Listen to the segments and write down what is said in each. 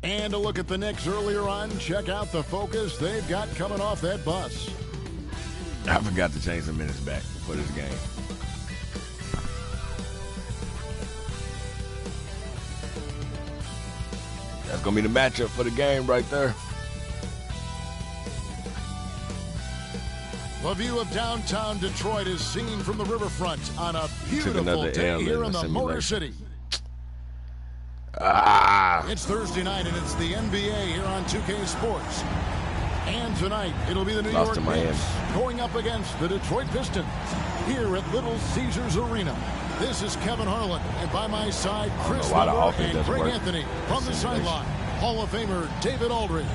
And a look at the Knicks earlier on. Check out the focus they've got coming off that bus. I forgot to change some minutes back for this game. That's going to be the matchup for the game right there. The view of downtown Detroit is seen from the riverfront on a beautiful day here in the Motor City. It's Thursday night, and it's the NBA here on 2K Sports. And tonight, it'll be the New York Knicks going up against the Detroit Pistons here at Little Caesars Arena. This is Kevin Harlan, and by my side, Chris Webber and Greg Anthony from the sideline. Hall of Famer David Aldridge.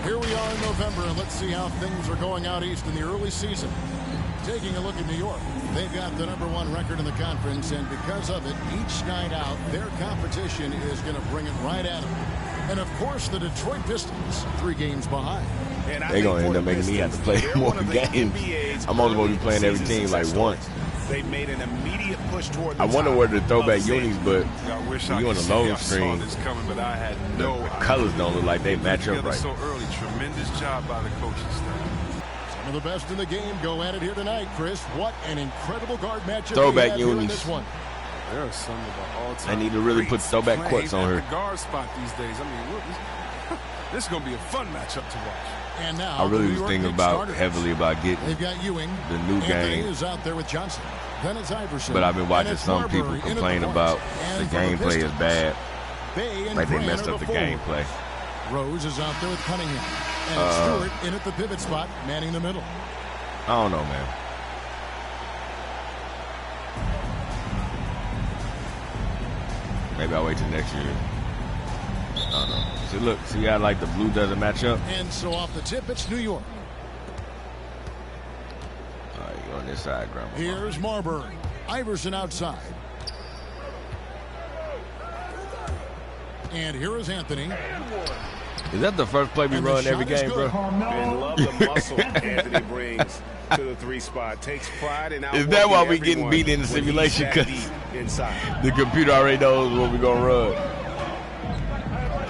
Here we are in November, and let's see how things are going out east in the early season. Taking a look at New York, they've got the #1 record in the conference, and because of it, each night out, their competition is going to bring it right at them. And, of course, the Detroit Pistons, 3 games behind. They're going to end up making me have to play more games. I'm only going to be playing every team like once. They made an immediate push toward the I wonder where the throwback unis, but when you on the low screen, the colors don't look like they match up right. So early, tremendous job by the coaching staff. Some of the best in the game go at it here tonight, Chris. What an incredible guard matchup. Throwback unis. This one. There are some of the all-time. They need to really put throwback courts on her. The guard spot these days. I mean, this is going to be a fun matchup to watch. And now I really was thinking heavily about getting they've got Ewing. The new game. Is out there with Johnson. Then it's Iverson. But I've been watching some people complain about the gameplay is bad. Like they messed up the gameplay. Rose is out there with Cunningham. And Stewart in at the pivot spot, manning the middle. I don't know, man. Maybe I'll wait till next year. I don't know. See, look, see how like the blue doesn't match up? And so off the tip, it's New York. All right, you on this side, Grandma. Here's Marbury. Iverson outside. And here is Anthony. Is that the first play we run every game, bro? And love the muscle Anthony brings to the 3 spot. Takes pride in Is that why we getting beat in the simulation? Because the computer already knows what we're going to run.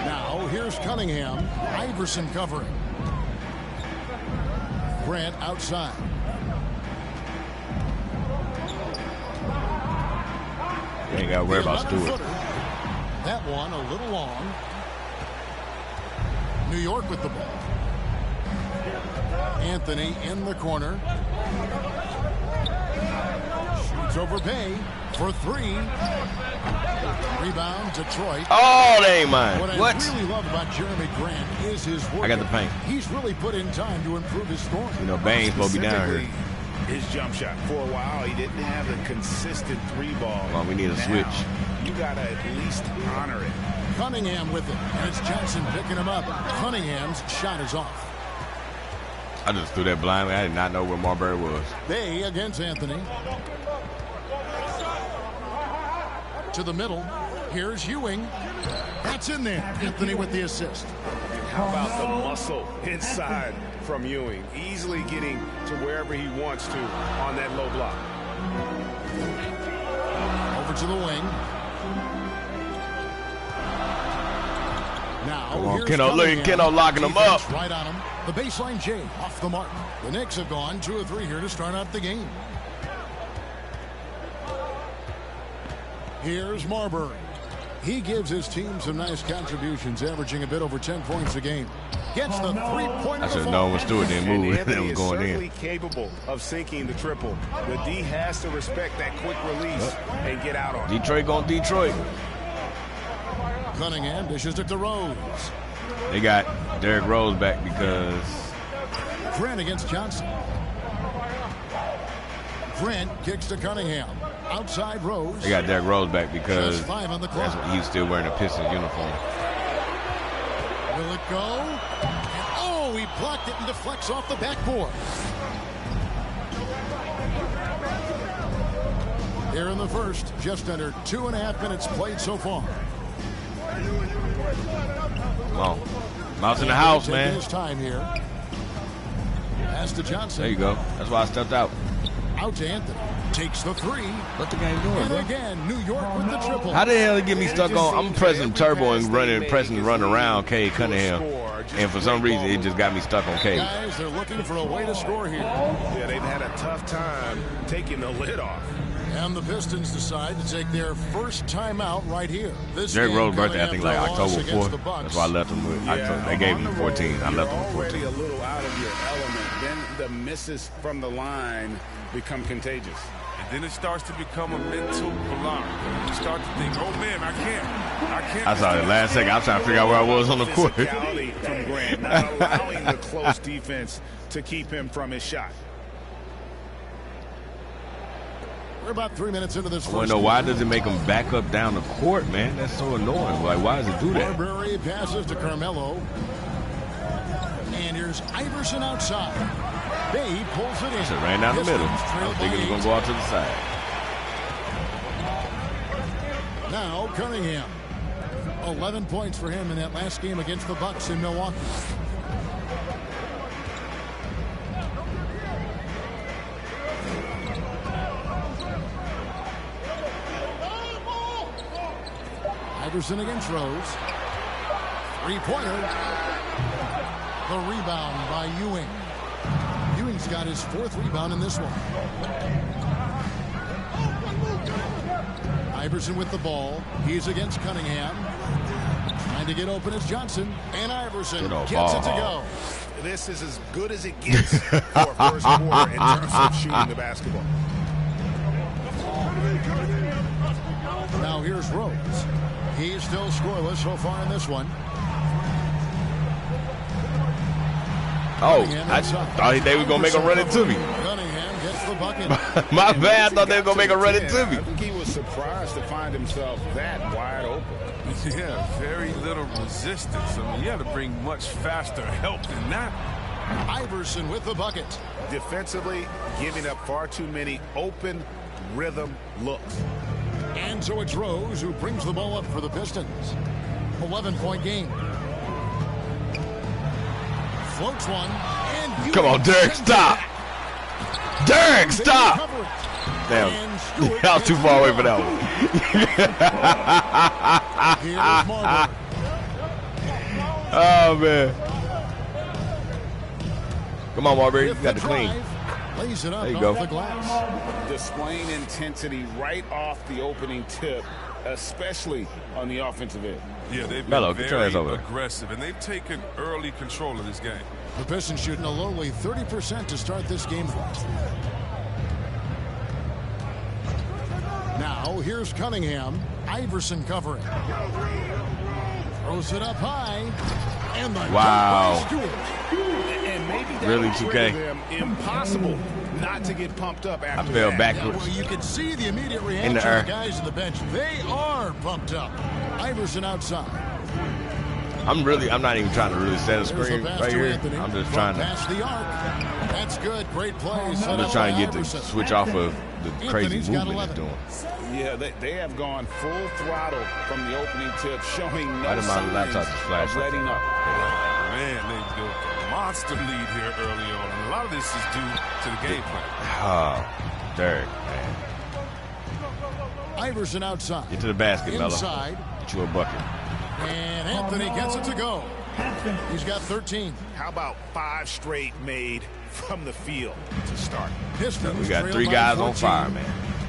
Now, here's Cunningham. Iverson covering. Grant outside. You ain't got to worry about Stewart. That one a little long. New York with the ball. Anthony in the corner. Shoots over Bay for 3. Rebound, Detroit. Oh, they ain't mine. What I really love about Jeremy Grant is his work. I got the paint. He's really put in time to improve his scoring. You know, Bane's supposed to be down here. His jump shot. For a while, he didn't have a consistent 3-ball. Well, we need a switch. You got to at least honor it. Cunningham with it, and it's Johnson picking him up. Cunningham's shot is off. I just threw that blindly. I did not know where Marbury was. Bay against Anthony. To the middle. Here's Ewing. That's in there. Anthony with the assist. How about the muscle inside from Ewing? Easily getting to wherever he wants to on that low block. Over to the wing. Now, come on, Keno locking him up. Right on him. The baseline J off the mark. The Knicks have gone 2 of 3 here to start out the game. Here's Marbury. He gives his team some nice contributions, averaging a bit over 10 points a game. Gets the 3-pointer. I should have known when Stewart didn't move. It was going in. Certainly capable of sinking the triple. The D has to respect that quick release and get out on it. Detroit going Detroit. Cunningham dishes it to Rose. They got Derrick Rose back because Grant against Johnson. Grant kicks to Cunningham. Outside Rose. They got Derrick Rose back because 5 on the clock. He's still wearing a Pistons uniform. Will it go? And oh, he blocked it and deflects off the backboard. Here in the first, just under 2.5 minutes played so far. Come on. Mouse in the house, man. His time here. Pass to Johnson. There you go. That's why I stepped out. Out to Anthony. takes the three. What the game doing, And bro? again, New York with the triple. How the hell did it get me stuck on? I'm pressing turbo and pressing run around Cade Cunningham. And for some reason, it just got me stuck on Cade. Guys, they're looking for a way to score here. Yeah, they've had a tough time taking the lid off. And the Pistons decide to take their first timeout right here. Derrick Rose's birthday, I think, like October 4th. That's why I left him with. They gave him 14. I left him with 14. Already a little out of your element. Then the misses from the line become contagious. And then it starts to become a mental alarm. You start to think, oh man, I can't. I saw it last second. I was trying to figure out where I was on the court. Physicality from Grant, not allowing the close defense to keep him from his shot. We're about 3 minutes into this. I want to know, why does it make him back up down the court, man? That's so annoying. Like, why does it do that? Marbury passes to Carmelo. And here's Iverson outside. They pulls it in. It ran down the middle. I was thinking it was going to go out to the side. Now Cunningham. 11 points for him in that last game against the Bucks in Milwaukee. Iverson against Rose. Three-pointer. The rebound by Ewing. Ewing's got his 4th rebound in this one. Iverson with the ball. He's against Cunningham. Trying to get open is Johnson. And Iverson gets it to go. This is as good as it gets for a first quarter in terms of shooting the basketball. Now here's Rose. He's still scoreless so far in this one. Oh, I thought they were going to make him run it to me. Cunningham gets the bucket. My bad. I thought they were going to make him run it to me. I think he was surprised to find himself that wide open. Yeah, very little resistance. I mean, you had to bring much faster help than that. Iverson with the bucket. Defensively, giving up far too many open rhythm looks. And so it's Rose who brings the ball up for the Pistons. 11-point game. Floats one. And come on, Derek, stop. Derek, stop. Damn. I was too far away for that one. Oh, man. Come on, Marbury. You got the clean. Lays it up there you go. The glass. Displaying intensity right off the opening tip, especially on the offensive end. Yeah, they've been Melo, very aggressive, and they've taken early control of this game. The Pistons shooting a lowly 30% to start this game. Now here's Cunningham. Iverson covering. Throws it up high. And the wow. And maybe that really, 2K? Them impossible not to get pumped up after I fell that. backwards. Well, you can see the immediate reaction of the guys on the bench. They are pumped up. Iverson outside. I'm not even trying to really set a screen right here. Anthony. I'm just trying to. Pass the arc. That's good. Great play. I'm just trying to get the switch off of the crazy movement it's doing. Yeah, they have gone full throttle from the opening tip, showing no signs of letting up. Man, they built a monster lead here early on, and a lot of this is due to the game plan. Oh, Derek, man. Iverson outside. Get to the basket, Inside. Melo. Get you a bucket. And Anthony gets it to go. He's got 13. How about 5 straight made from the field to start? Pistons we got 3 guys on fire, man.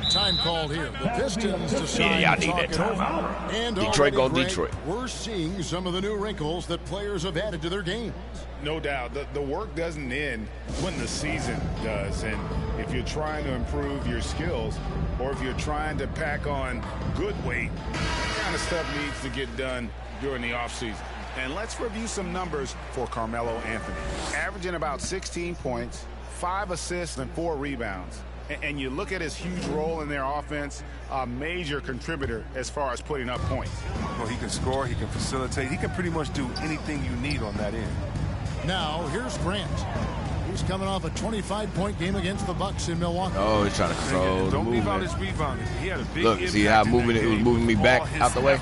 Time called here. The Pistons decide y'all to need talk that it over. timeout. And Detroit go Greg, Detroit. We're seeing some of the new wrinkles that players have added to their games. No doubt. The work doesn't end when the season does. And if you're trying to improve your skills, or if you're trying to pack on good weight, that kind of stuff needs to get done during the offseason. And let's review some numbers for Carmelo Anthony. Averaging about 16 points, 5 assists, and 4 rebounds. And you look at his huge role in their offense, a major contributor as far as putting up points. Well, he can score, he can facilitate, he can pretty much do anything you need on that end. Now, here's Grant. He's coming off a 25-point game against the Bucks in Milwaukee. Oh, he's trying to control the Don't leave out movement. his rebounding. He had a big Look, see how it was moving me back out the way?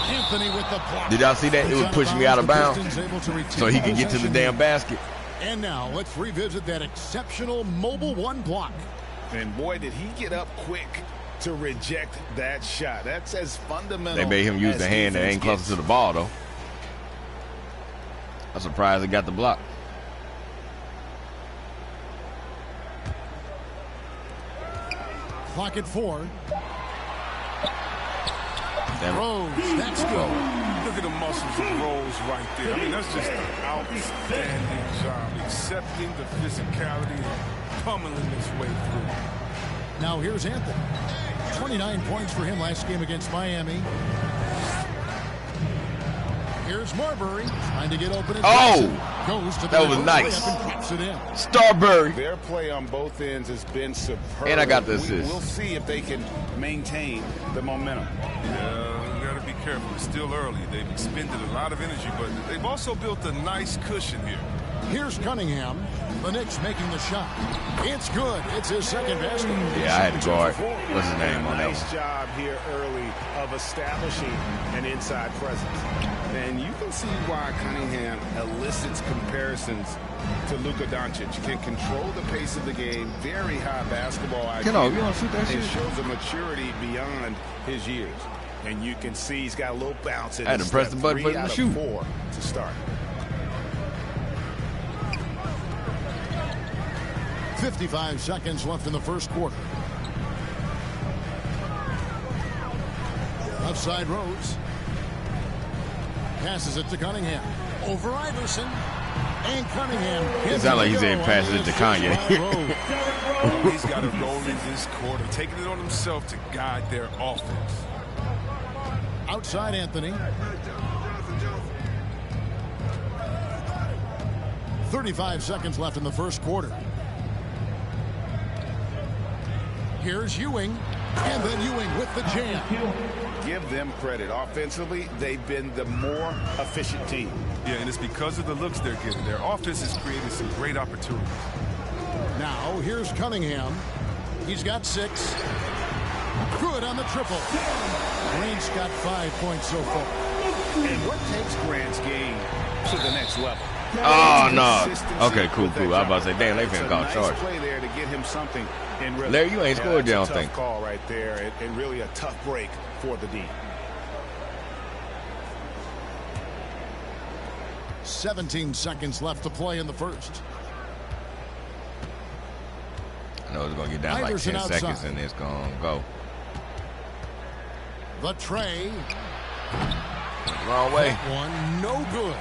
Anthony with the block. Did y'all see that? It was pushing me out of bounds so he could get to the damn basket. And now let's revisit that exceptional mobile one block. And boy, did he get up quick to reject that shot. That's as fundamental. They made him use the hand that ain't closer to the ball, though. I'm surprised he got the block. Clock at 4. Rose, that's good. Look at the muscles of Rose right there. I mean, that's just an outstanding job, accepting the physicality and pummeling his way through. Now here's Anthony. 29 points for him last game against Miami. Here's Marbury trying to get open. Goes to that was nice. It in. Starbury. Their play on both ends has been superb. And I got the assist. We'll see if they can maintain the momentum. Yeah, you got to be careful. It's still early. They've expended a lot of energy, but they've also built a nice cushion here. Here's Cunningham. The Knicks making the shot. It's good. It's his second basket. Yeah, I had to guard. What's his name on that one? Nice job here early of establishing an inside presence. And you can see why Cunningham elicits comparisons to Luka Doncic. Can control the pace of the game. Very high basketball IQ. You want to shoot that shit? It shows a maturity beyond his years. And you can see he's got a little bounce in his I had to press the button for him to shoot. 4 to start. 55 seconds left in the first quarter. Left side Rose. Passes it to Cunningham. Over Iverson. And Cunningham. It sounds like he's saying passes it to Kanye. He's got a role in this quarter, taking it on himself to guide their offense. Outside Anthony. 35 seconds left in the first quarter. Here's Ewing. And then Ewing with the jam. Give them credit. Offensively, they've been the more efficient team. Yeah, and it's because of the looks they're getting. Their offense has created some great opportunities. Now, here's Cunningham. He's got 6. Good on the triple. Grant's got 5 points so far. And what takes Grant's game to the next level? Oh, no. Okay, cool. I was about to say, damn, they finna call charge. Play there to get him something in rhythm. Larry, you ain't scored yet, I don't think. Tough call right there, and really a tough break for the D. 17 seconds left to play in the first. I know it's going to get down Iverson like 10 seconds, outside. and it's going to go. The tray. Wrong way. That one, no good.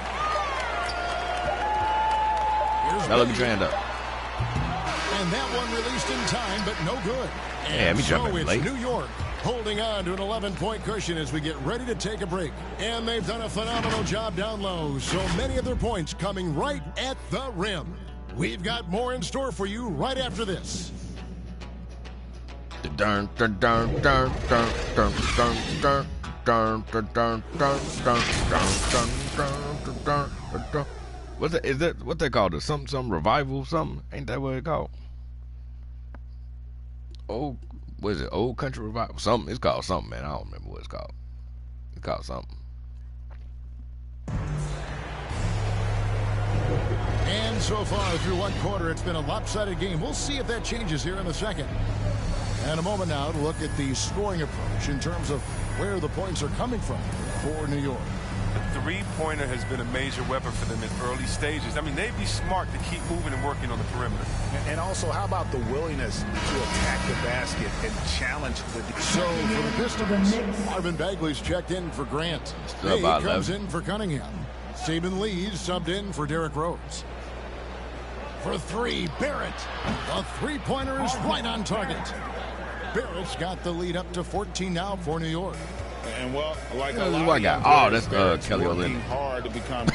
Now look at your hand up. And that one released in time, but no good. Yeah, me jumping it's late. New York holding on to an 11-point cushion as we get ready to take a break. And they've done a phenomenal job down low. So many of their points coming right at the rim. We've got more in store for you right after this. What's that? Is that what they call it? Some revival? Something? Ain't that what it called? Old, what is it? Old Country Revival? Something. It's called something, man. I don't remember what it's called. It's called something. And so far through one quarter, it's been a lopsided game. We'll see if that changes here in the second. And a moment now to look at the scoring approach in terms of where the points are coming from for New York. The three-pointer has been a major weapon for them in early stages. I mean, they'd be smart to keep moving and working on the perimeter. And also, how about the willingness to attack the basket and challenge the defense? So for the Pistons, Marvin Bagley's checked in for Grant. He comes in for Cunningham. Saban Lee's subbed in for Derrick Rose. For 3, Barrett. The three-pointer is right on target. Barrett's got the lead up to 14 now for New York. And well, like a lot of guys, that's Kelly Olynyk. Hard to become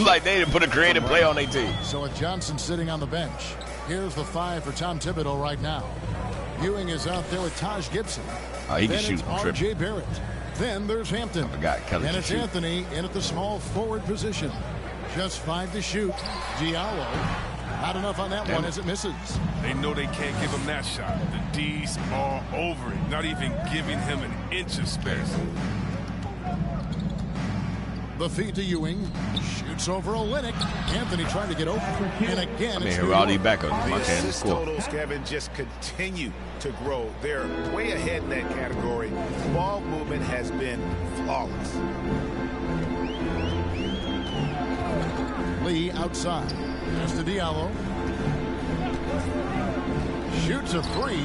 like they didn't put a creative play on their team. So with Johnson sitting on the bench, here's the 5 for Tom Thibodeau right now. Ewing is out there with Taj Gibson. He can then shoot it's R.J. Barrett. Then there's Hampton. I forgot Kelly. And it's Anthony in at the small forward position. Just 5 to shoot. Diallo. Not enough on that one as it misses. They know they can't give him that shot. The D's are over it, not even giving him an inch of space. The The feed to Ewing. Shoots over Olynyk. Anthony trying to get open. And again, I mean, here all these backups. The assist totals, Kevin, just continue to grow. They're way ahead in that category. Ball movement has been flawless. Lee outside. Pass to Diallo. Shoots a three.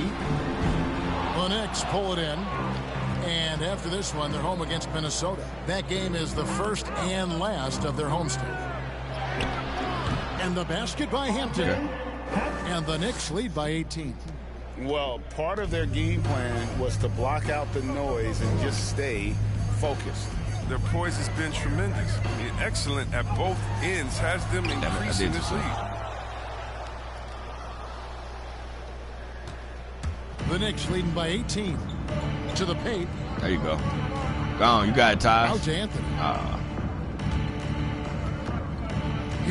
The Knicks pull it in. And after this one, they're home against Minnesota. That game is the first and last of their homestand. And the basket by Hampton. Okay. And the Knicks lead by 18. Well, part of their game plan was to block out the noise and just stay focused. Their poise has been tremendous. I mean, excellent at both ends, has them increasing this lead. The Knicks leading by 18. To the paint. There you go. Go on, you got it, Ty. Out to Anthony.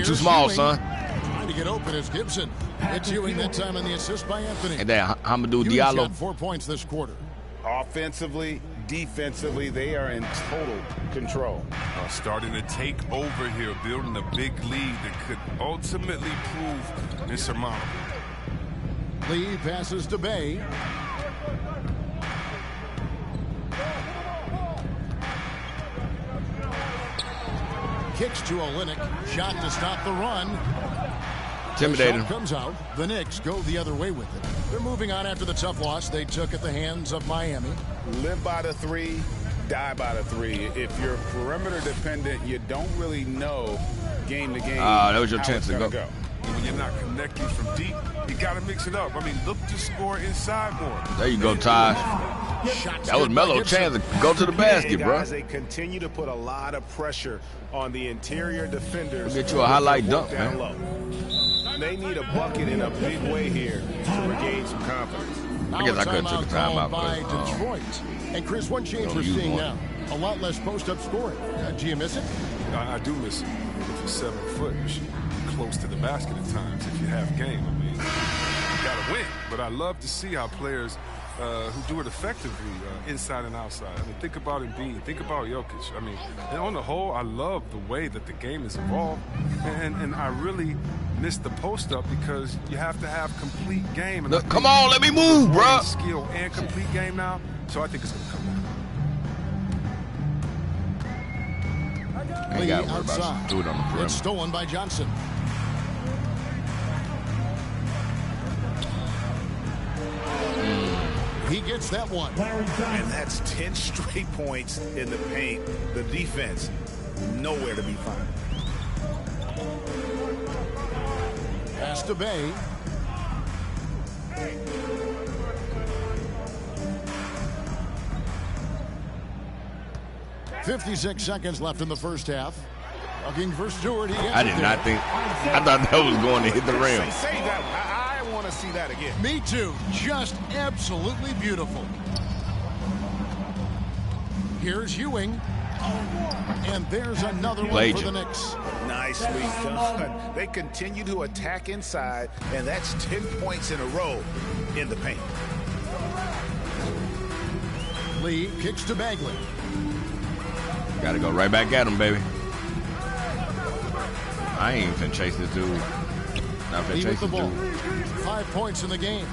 Too small, Ewing. son. Trying to get open is Gibson. It's Ewing that time on the assist by Anthony. And then Hamidou Ewing's Diallo. got 4 points this quarter. Offensively, defensively, they are in total control. Starting to take over here, building a big lead that could ultimately prove insurmountable. Lee passes to Bay. Kicks to Olynyk. Shot to stop the run. Intimidating. Comes out. The Knicks go the other way with it. They're moving on after the tough loss they took at the hands of Miami. Live by the three, die by the three. If you're perimeter dependent, you don't really know game to game. That was your chance to go. When you're not connecting from deep, you got to mix it up. I mean, look to score inside more. There you go, Ty. That was Melo's chance to go to the basket, bro. They continue to put a lot of pressure on the interior defenders. Get you a highlight dunk, man. Low. They need a bucket in a big way here to regain some confidence. I guess I could have took the time out. By Detroit. And Chris, one change we're seeing now. A lot less post-up scoring. Do you miss it? I do miss it. If you're 7 foot, you should be close to the basket at times if you have game. I mean, you got to win. But I love to see how players who do it effectively inside and outside. I mean, think about Embiid. Think about Jokic. I mean, and on the whole, I love the way that the game is evolved. And I really miss the post-up because you have to have complete game. And Look, come on, let me move, bro. Skill and complete game now. So I think it's going to come down. Ain't got to worry about it. Do it on the perimeter. It's stolen by Johnson. He gets that one. And that's 10 straight points in the paint. The defense, nowhere to be found. Pass to Bay. .56 seconds left in the first half. Looking for Stewart. I did not think. I thought that was going to hit the rim. Say that. I want to see that again. Me too. Just absolutely beautiful. Here's Ewing. And there's another one for the Knicks. Nicely done. They continue to attack inside, and that's 10 points in a row in the paint. Lee kicks to Bagley. Got to go right back at him, baby. I ain't finna chase this dude. Not finna chase this dude. 5 points in the game.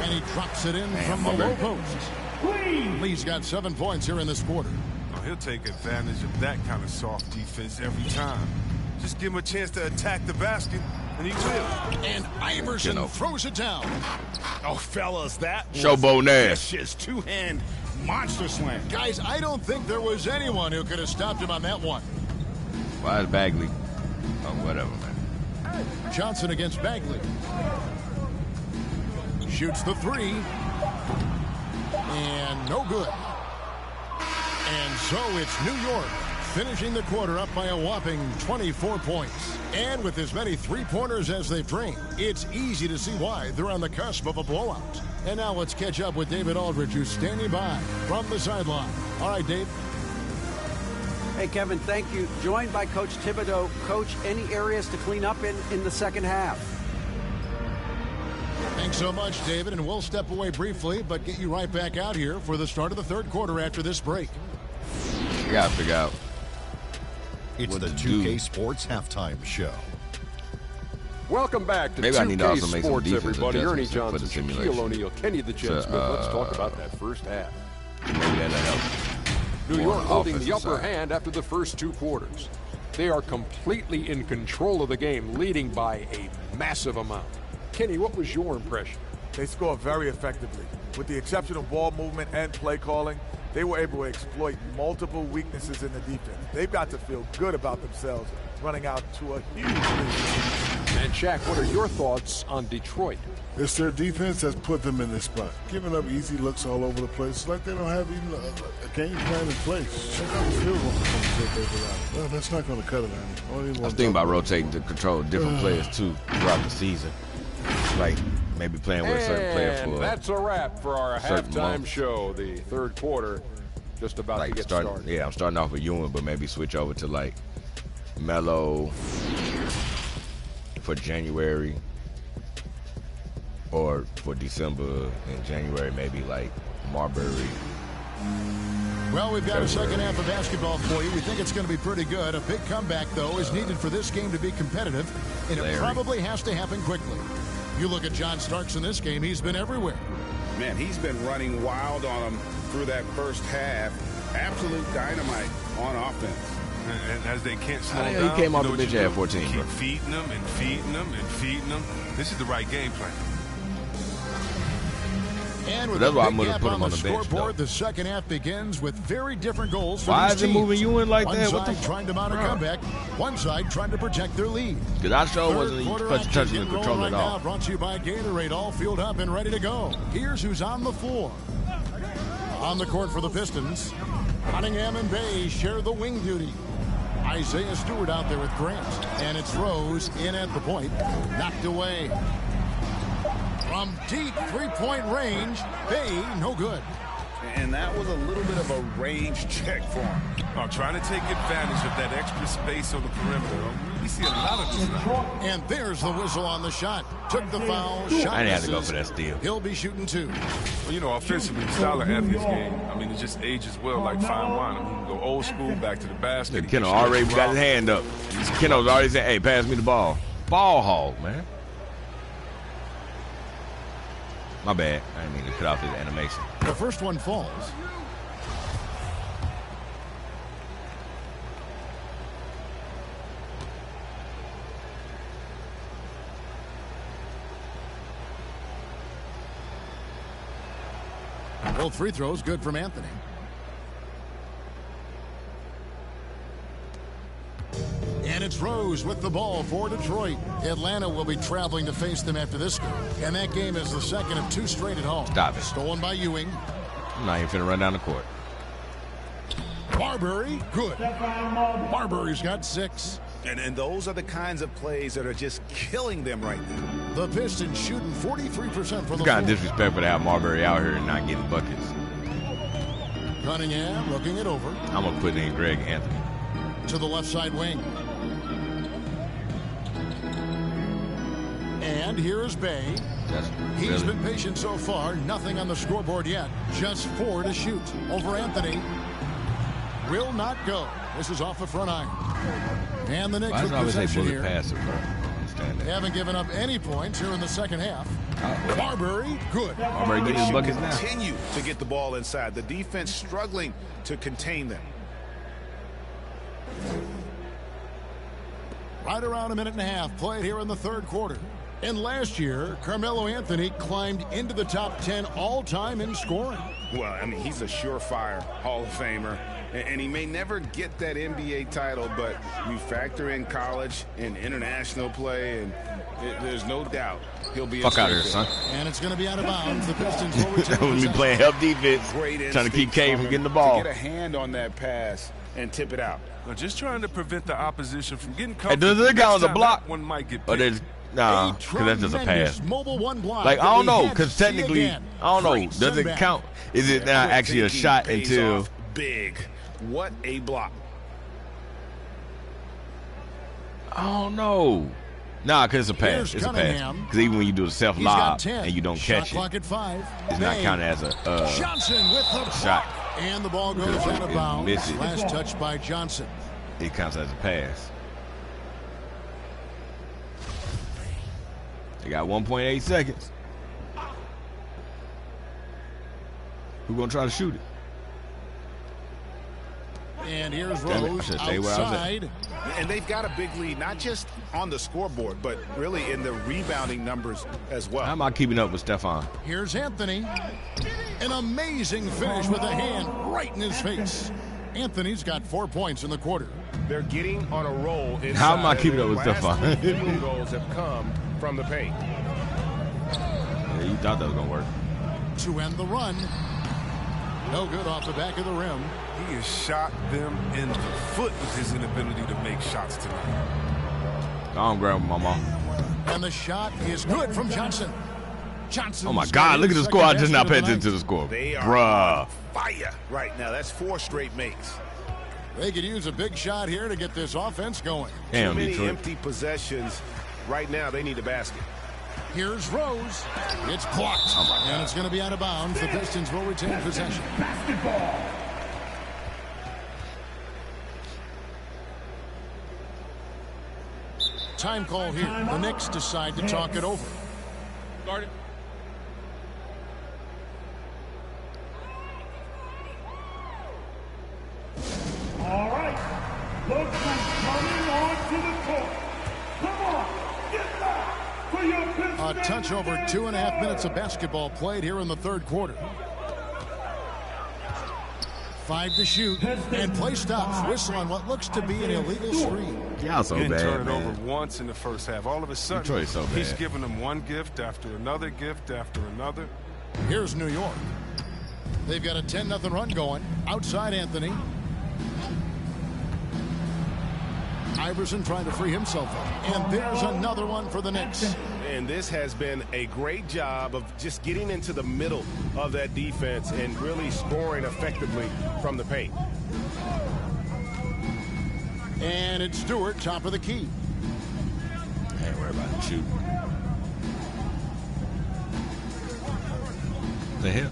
And he drops it in from the low post. Lee's got 7 points here in this quarter. Oh, he'll take advantage of that kind of soft defense every time. Just give him a chance to attack the basket, and he will. And Iverson throws it down. Oh, fellas, that Showboat Nash. Just two-hand monster slam. Guys, I don't think there was anyone who could have stopped him on that one. Why is Bagley? Oh, whatever, man. Johnson against Bagley. Shoots the three. And no good. And so it's New York finishing the quarter up by a whopping 24 points. And with as many three-pointers as they've drained, it's easy to see why they're on the cusp of a blowout. And now let's catch up with David Aldridge, who's standing by from the sideline. All right, Dave. Hey, Kevin, thank you. Joined by Coach Thibodeau. Coach, any areas to clean up in the second half? Thanks so much, David, and we'll step away briefly, but get you right back out here for the start of the third quarter after this break. You gotta figure out. It's the 2K Sports Halftime Show. Welcome back to 2K Sports, everybody. Ernie Johnson, Shaquille O'Neal, Kenny the Jet Smith. Let's talk about that first half. Maybe that'll help. New York holding the upper hand after the first two quarters. They are completely in control of the game, leading by a massive amount. Kenny, what was your impression? They scored very effectively. With the exception of ball movement and play calling, they were able to exploit multiple weaknesses in the defense. They've got to feel good about themselves running out to a huge lead. And Shaq, what are your thoughts on Detroit? It's their defense that's put them in this spot. Giving up easy looks all over the place. It's like they don't have even a game plan in place. Check out the field goal. Well, that's not going to cut it, I was thinking about rotating to control different players, too, throughout the season. Like maybe playing with a certain player for that's a wrap for our halftime show. The third quarter just about to get started. Yeah, I'm starting off with Ewing, but maybe switch over to like Melo for January, or for December and January, maybe like Marbury. Well, we've got a second half of basketball for you. We think it's going to be pretty good. A big comeback, though, is needed for this game to be competitive, and it probably has to happen quickly. You look at John Starks in this game, he's been everywhere. Man, he's been running wild on them through that first half. Absolute dynamite on offense. And as they can't slow down, he came off the bench at 14. Keep feeding them and feeding them and feeding them. This is the right game plan. And with that's why I'm going to put him on the scoreboard, the second half begins with very different goals. Why is it moving you in like that? What the trying to mount a comeback, one side trying to protect their lead. Because I sure wasn't touching the control at all. Brought to you by Gatorade, all fueled up and ready to go. Here's who's on the floor. On the court for the Pistons, Cunningham and Bay share the wing duty. Isaiah Stewart out there with Grant, and it's Rose in at the point, knocked away. From deep three-point range, Bay, no good. And that was a little bit of a range check for him. Trying to take advantage of that extra space on the perimeter. We see a lot of this now. And there's the whistle on the shot. Took the foul. Shot I didn't have to go for that steal. He'll be shooting two. Well, you know, offensively, the style of Anthony's game, I mean, it just ages well like fine wine. I mean, he can go old school, back to the basket. Keno already got his hand up. Keno's already saying, hey, pass me the ball. Ball hog, man. My bad. I didn't mean to cut off his animation. The first one falls. Both free throws good from Anthony. And it's Rose with the ball for Detroit. Atlanta will be traveling to face them after this game. And that game is the second of two straight at home. Stop it. Stolen by Ewing. I'm not even finna run down the court. Marbury, good. Marbury's got 6. And those are the kinds of plays that are just killing them right now. The Pistons shooting 43% from the floor. Kind of disrespectful to have Marbury out here and not getting buckets. Cunningham looking it over. I'm going to put in Greg Anthony. To the left side wing. And here is Bay. He's been patient so far. Nothing on the scoreboard yet. Just 4 to shoot. Over Anthony. Will not go. This is off the front iron. And the Knicks with possession here. They haven't given up any points here in the second half. Marbury, good. Marbury getting his buckets now. Continue to get the ball inside. The defense struggling to contain them. Right around a minute and a half played here in the third quarter. And last year, Carmelo Anthony climbed into the top 10 all-time in scoring. Well, I mean, he's a surefire Hall of Famer. And he may never get that NBA title, but you factor in college and international play, and there's no doubt he'll be fuck out of here, son. And it's going to be out of bounds. The Pistons will return. When we playing help defense, trying to keep Cade from getting the ball. To get a hand on that pass and tip it out. Well, just trying to prevent the opposition from getting comfortable. Hey, does it count as a block? One might get picked. Nah, because that's just a pass. Like, I don't know, because technically, I don't know. Does it count? Is it now actually a shot until... Big. What a block. I don't know. Nah, because it's a pass. It's a pass. Because even when you do a self-lob and you don't catch it, it's not counted as a Johnson with the shot. And the ball goes out of bounds. Last touch by Johnson. It counts as a pass. They got 1.8 seconds. Who's going to try to shoot it? And here's Rose outside. And they've got a big lead, not just on the scoreboard, but really in the rebounding numbers as well. How am I keeping up with Stephon? Here's Anthony. An amazing finish with a hand right in his face. Anthony's got 4 points in the quarter. They're getting on a roll. How am I keeping up with Stephon? Field goals have come from the paint. Yeah, you thought that was going to work. To end the run. No good off the back of the rim. He has shot them in the foot with his inability to make shots tonight. I don't grab my mom. And the shot is good from Johnson. Johnson. Oh my God! Look at the score. I just not paid attention to the score. They are Bruh. on fire right now. That's 4 straight makes. They could use a big shot here to get this offense going. Damn, Too many Detroit. empty possessions. Right now, they need a basket. Here's Rose. It's blocked. Oh my God. And it's going to be out of bounds. The Pistons will retain possession. Basketball. Time call here. The Knicks decide to talk it over. Guard it. All right. Look who's coming on to the court. Come on. Get back for your Pistons. A touch over 2.5 minutes of basketball played here in the third quarter. 5 to shoot, and play stops. Whistle on what looks to be an illegal screen. Y'all so Didn't bad, turn it man. over once in the first half. All of a sudden, Detroit's so he's bad. giving them one gift after another gift after another. Here's New York. They've got a 10-0 run going. Outside Anthony. Iverson trying to free himself up. And there's another one for the Knicks. And this has been a great job of just getting into the middle of that defense and really scoring effectively from the paint. And it's Stewart, top of the key. Ain't worry about the shoot. The hell?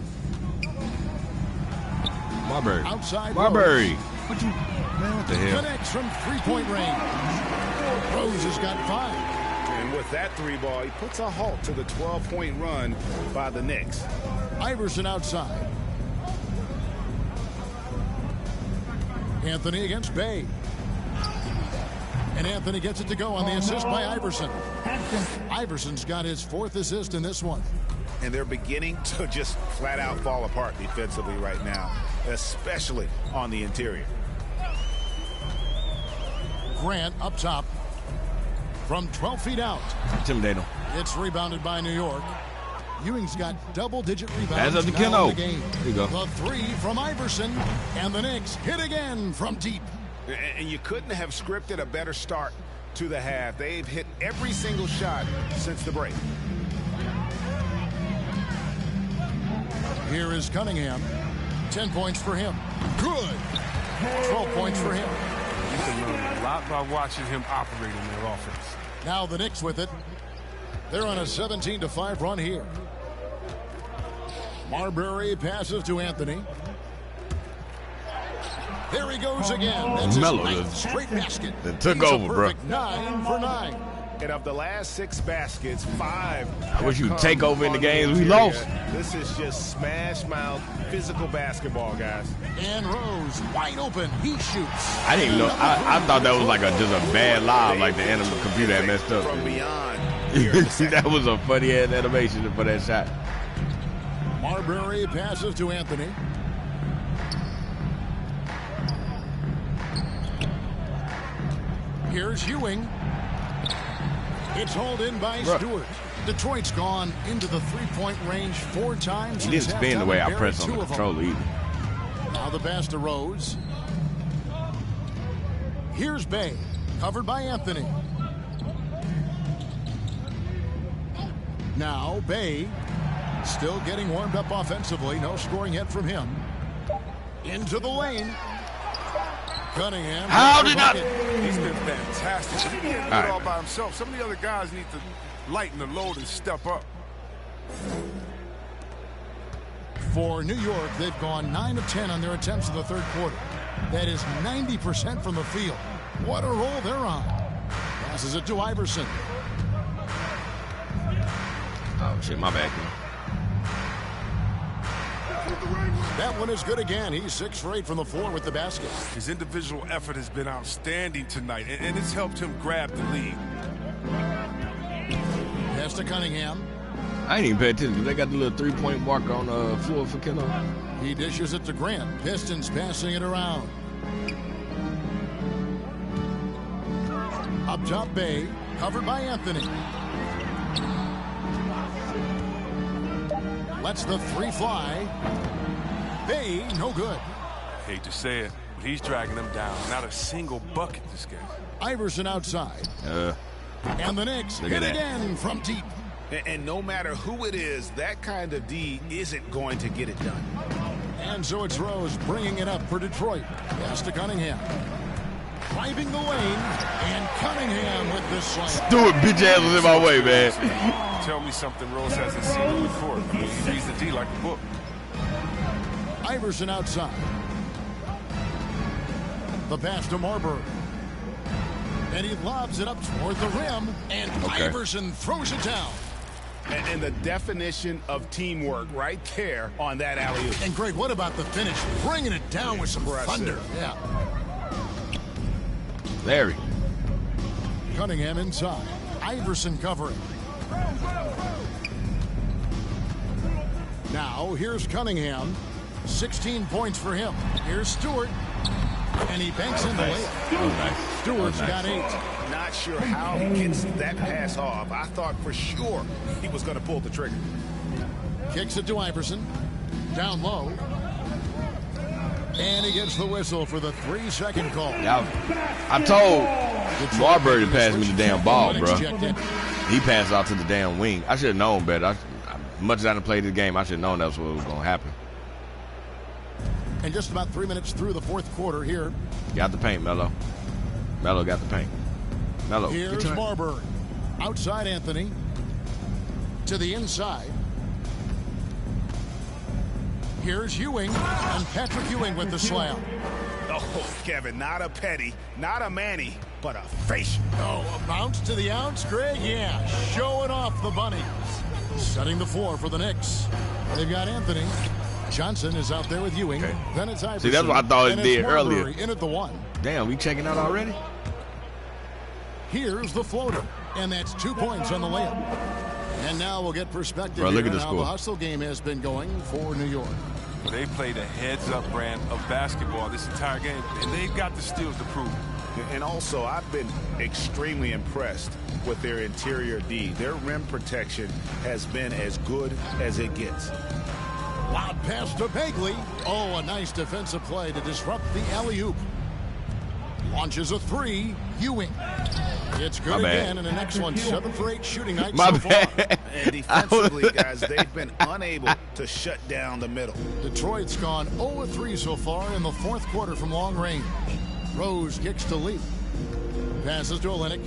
Marbury. Outside Marbury. Rose. What you? Man, what the hell? Connects from three-point range. Rose has got 5. And with that 3 ball, he puts a halt to the 12-point run by the Knicks. Iverson outside. Anthony against Bay. And Anthony gets it to go on the assist by Iverson. Iverson's got his 4th assist in this one. And they're beginning to just flat out fall apart defensively right now, especially on the interior. Grant up top from 12 feet out. Intimidating. It's rebounded by New York. Ewing's got double-digit rebounds That's up to now Keno. in the game. There you go. The 3 from Iverson, and the Knicks hit again from deep. And you couldn't have scripted a better start to the half. They've hit every single shot since the break. Here is Cunningham. 10 points for him. Good. 12 points for him. You can learn a lot by watching him operate in their offense. Now the Knicks with it. They're on a 17-5 run here. Marbury passes to Anthony. There he goes again. That's his Melo 9th straight basket. That took He's a over, bro. perfect 9 for 9. And of the last 6 baskets, 5. I wish you have take come over in the on games we interior. lost. This is just smash mouth physical basketball, guys. And Rose wide open. He shoots. I didn't even know. I thought that was like just a bad live, like the animal computer had messed up. From beyond. here in the second. That was a funny ass animation for that shot. Marbury passes to Anthony. Here's Ewing. It's hauled in by Stewart. Detroit's gone into the three-point range 4 times. He didn't spin the way I pressed on the controller either. Now the pass to Rose. Here's Bay, covered by Anthony. Now Bay, still getting warmed up offensively. No scoring yet from him. Into the lane. Cunningham. How did not? He's been fantastic. He can't do it all by himself. Some of the other guys need to lighten the load and step up. For New York, they've gone 9 of 10 on their attempts in the third quarter. That is 90% from the field. What a roll they're on. Passes it to Iverson. Oh, shit, my bad. That one is good again. He's 6 for 8 from the floor with the basket. His individual effort has been outstanding tonight, and it's helped him grab the lead. Pass to Cunningham. I ain't even pay attention. They got the little 3-point mark on the floor for Kilo. He dishes it to Grant. Pistons passing it around. Up top, Bay. Covered by Anthony. Lets the 3 fly. Bay, no good. Hate to say it, but he's dragging them down. Not a single bucket this game. Iverson outside. And the Knicks hit again from deep. And no matter who it is, that kind of D isn't going to get it done. And so it's Rose bringing it up for Detroit. Pass to Cunningham. Driving the lane, and Cunningham with the slam. Stewart bitch ass was in my way, man. Tell me something Rose hasn't seen on the court. I mean, he reads the D like a book. Iverson outside. The pass to Marbury. And he lobs it up toward the rim, and Iverson throws it down. And the definition of teamwork right there on that alley-oop. And Greg, what about the finish? Bringing it down with some thunder. Yeah. Larry. Cunningham inside. Iverson covering. Now, here's Cunningham. 16 points for him. Here's Stewart. And he banks in the layup. Stewart's got 8. Not sure how he gets that pass off. I thought for sure he was going to pull the trigger. Kicks it to Iverson. Down low. And he gets the whistle for the 3-second call. I told Marbury to pass me the damn ball, bro. He passed out to the damn wing. I should have known better. As much as I didn't play this game, I should have known that's what was going to happen. And just about 3 minutes through the fourth quarter here. Got the paint, Melo. Melo got the paint. Melo. Here's Marbury. Outside Anthony. To the inside. Here's Ewing. And Patrick Ewing with the slam. Oh, Kevin, not a Petty, not a Manny, but a facial. Oh, a bounce to the ounce, Greg? Yeah, showing off the bunny. Setting the floor for the Knicks. They've got Anthony. Johnson is out there with Ewing. Then it's Iverson. See, that's what I thought it did earlier. In at the 1. Damn, we checking out already? Here's the floater. And that's 2 points on the layup. And now we'll get perspective Bro, look at on the how score. the hustle game has been going for New York. Well, they played a heads-up brand of basketball this entire game, and they've got the steals to prove it. And also, I've been extremely impressed with their interior D. Their rim protection has been as good as it gets. Loud pass to Bagley. Oh, a nice defensive play to disrupt the alley-oop. Launches a 3. Ewing. It's good again, and an excellent 7 for 8 shooting night so far. And defensively, guys, they've been unable to shut down the middle. Detroit's gone 0 of 3 so far in the fourth quarter from long range. Rose kicks to Lee. Passes to Olynyk.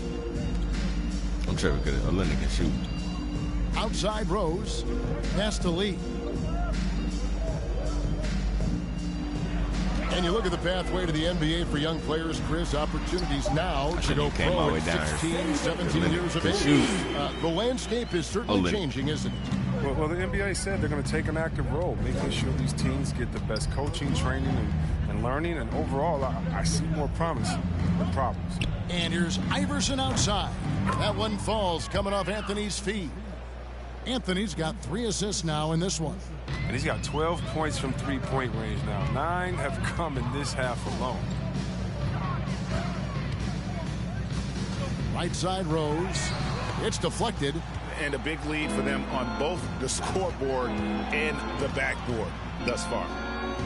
I'm sure Olynyk can shoot. Outside Rose. Pass to Lee. And you look at the pathway to the NBA for young players, Chris, opportunities now to go pro at 16, 17 years of age. The landscape is certainly changing, isn't it? Well, the NBA said they're going to take an active role, making sure these teams get the best coaching, training, and learning. And overall, I see more promise than problems. And here's Iverson outside. That one falls coming off Anthony's feet. Anthony's got 3 assists now in this one. And he's got 12 points from three-point range now. 9 have come in this half alone. Right side Rose. It's deflected. And a big lead for them on both the scoreboard and the backboard thus far.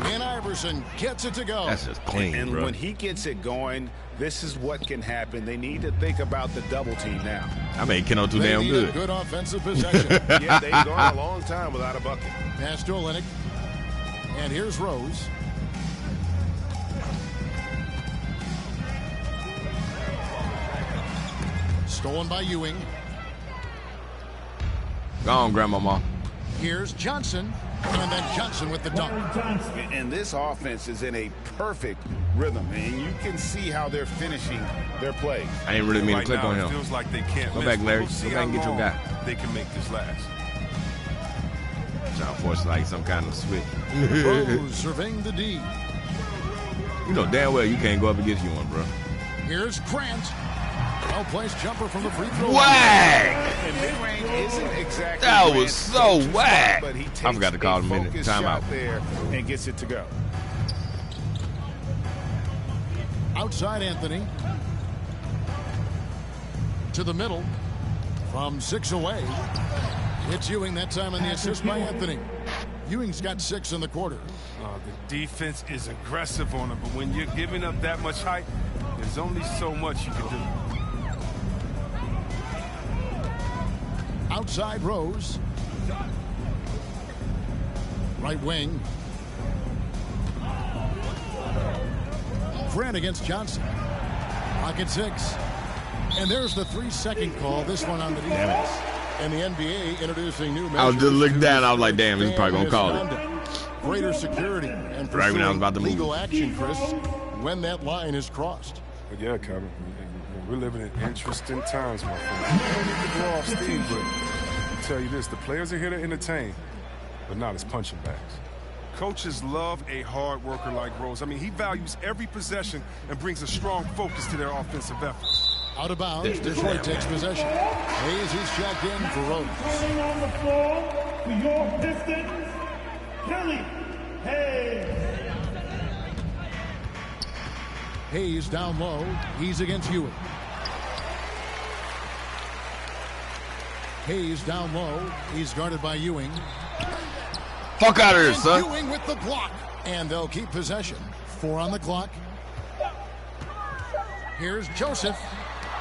And Iverson gets it to go. That's just clean, and bro. when he gets it going, this is what can happen. They need to think about the double team now. I made Keno too damn good. Good offensive possession. Yeah, they've gone a long time without a bucket. Pass to Olynyk. And here's Rose. Stolen by Ewing. Go on, Grandmama. Here's Johnson. And then Johnson with the dunk. And this offense is in a perfect rhythm, and you can see how they're finishing their play. I didn't really mean to click on him. It feels like they can't Go back, Larry. We'll Go back and get your guy. They can make this last. Trying to force like some kind of switch. Rose surveying the D. You know damn well you can't go up against you one, bro. Here's Grant. Well-placed jumper from the free throw line. Whack! And mid-range isn't exactly That was so whack. but he takes I forgot to call him in timeout there and gets it to go. Outside Anthony. To the middle. From 6 away. It's Ewing that time on the assist by Anthony. Ewing's got 6 in the quarter. The defense is aggressive on him, but when you're giving up that much height, there's only so much you can do. Outside Rose. Right wing. Grant against Johnson. Pocket 6. And there's the 3-second call. This one on the defense. And the NBA introducing new measures. I was just looking down. I was like, damn, this is probably going to call it. Greater security and right when I was about to move. Legal action, Chris, when that line is crossed. But yeah, Kevin, we're living in interesting times, my friend. We don't need to blow off steam, but I'll tell you this, the players are here to entertain, but not as punching bags. Coaches love a hard worker like Rose. I mean, he values every possession and brings a strong focus to their offensive efforts. Out of bounds, Detroit takes possession. Hayes is checked in for Rose. Coming on the floor for your Pistons, Kelly Hayes. Hayes down low. He's against Ewing. Hayes down low. He's guarded by Ewing. Fuck out of here, son. Ewing with the block. And they'll keep possession. 4 on the clock. Here's Joseph.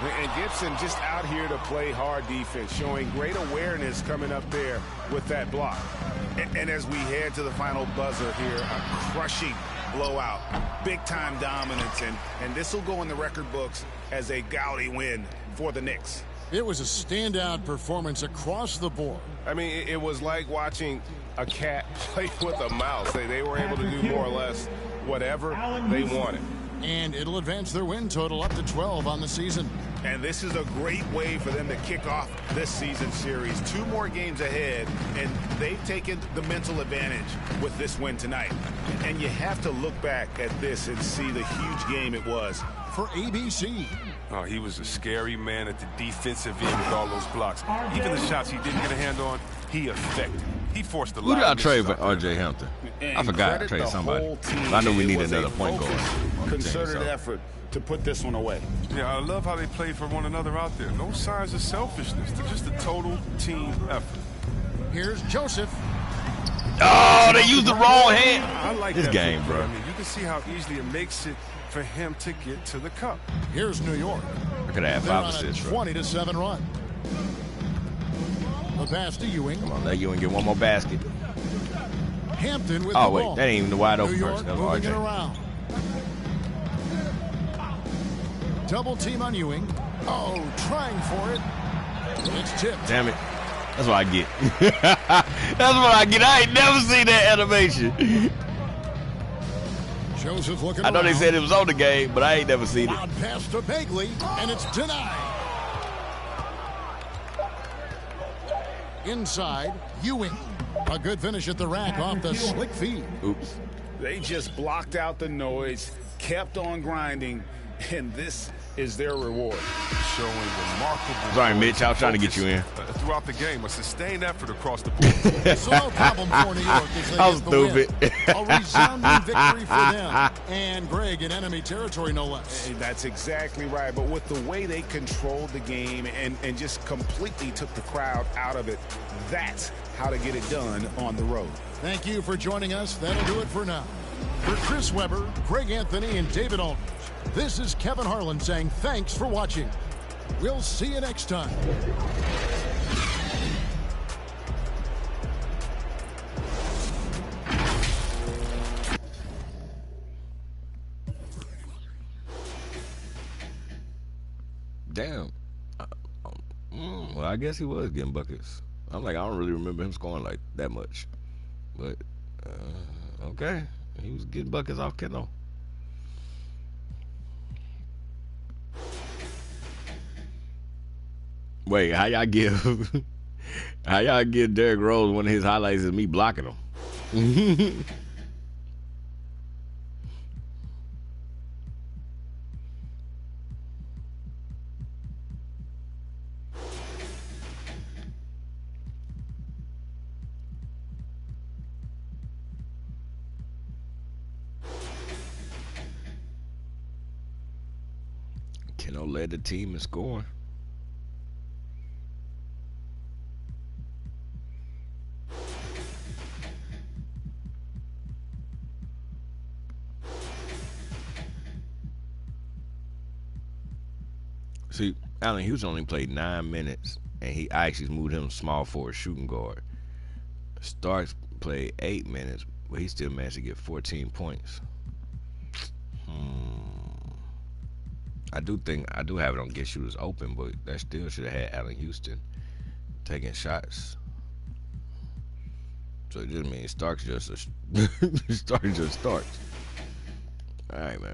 And Gibson just out here to play hard defense, showing great awareness coming up there with that block. And as we head to the final buzzer here, a crushing blowout, big-time dominance, and this will go in the record books as a gaudy win for the Knicks. It was a standout performance across the board. I mean, it was like watching a cat play with a mouse. They were able to do more or less whatever they wanted. And it'll advance their win total up to 12 on the season. And this is a great way for them to kick off this season series. 2 more games ahead, and they've taken the mental advantage with this win tonight. And you have to look back at this and see the huge game it was for ABC. Oh, he was a scary man at the defensive end with all those blocks. Even the shots he didn't get a hand on, he affected. He forced a lot. Who did I trade for R.J. Hampton? I forgot I traded somebody. I know we need another point guard. Concerted effort to put this one away. Yeah, I love how they played for one another out there. No signs of selfishness. They're just a total team effort. Here's Joseph. Oh, they used the wrong hand. I like this that game, move, bro. I mean, you can see how easily it makes it for him to get to the cup. Here's New York. I could have 5 assists. 20-7 run. The pass to Ewing. Come on, let Ewing get one more basket. Hampton with the ball. Oh, wait, that ain't even the wide open New York person. That moving was it RJ. around. Double team on Ewing. Oh, trying for it. It's tipped. Damn it. That's what I get. That's what I get. I ain't never seen that animation. Joseph looking I know around. they said it was on the game, but I ain't never seen it. Loud pass to Bagley, and it's denied. Inside, Ewing. A good finish at the rack off the slick feed. Oops. They just blocked out the noise, kept on grinding, and this is their reward. Showing remarkable. Sorry, Mitch. I was trying to get you in. Throughout the game, a sustained effort across the board. So no problem for New York as they I was get the stupid. win. A resounding victory for them. And Greg in enemy territory, no less. Hey, that's exactly right. But with the way they controlled the game and just completely took the crowd out of it, that's how to get it done on the road. Thank you for joining us. That'll do it for now. For Chris Webber, Greg Anthony, and David Aldridge, this is Kevin Harlan saying thanks for watching. We'll see you next time. Damn. Well, I guess he was getting buckets. I'm like, I don't really remember him scoring like that much. But, okay. He was getting buckets off Keno. Wait, how y'all give Derrick Rose one of his highlights is me blocking him? Keno led the team in scoring. See, Allen Houston only played 9 minutes, and I actually moved him small forward shooting guard. Starks played 8 minutes, but he still managed to get 14 points. I do have it on get shooters open, but that still should have had Allen Houston taking shots. So it just means Starks just Starks. All right, man.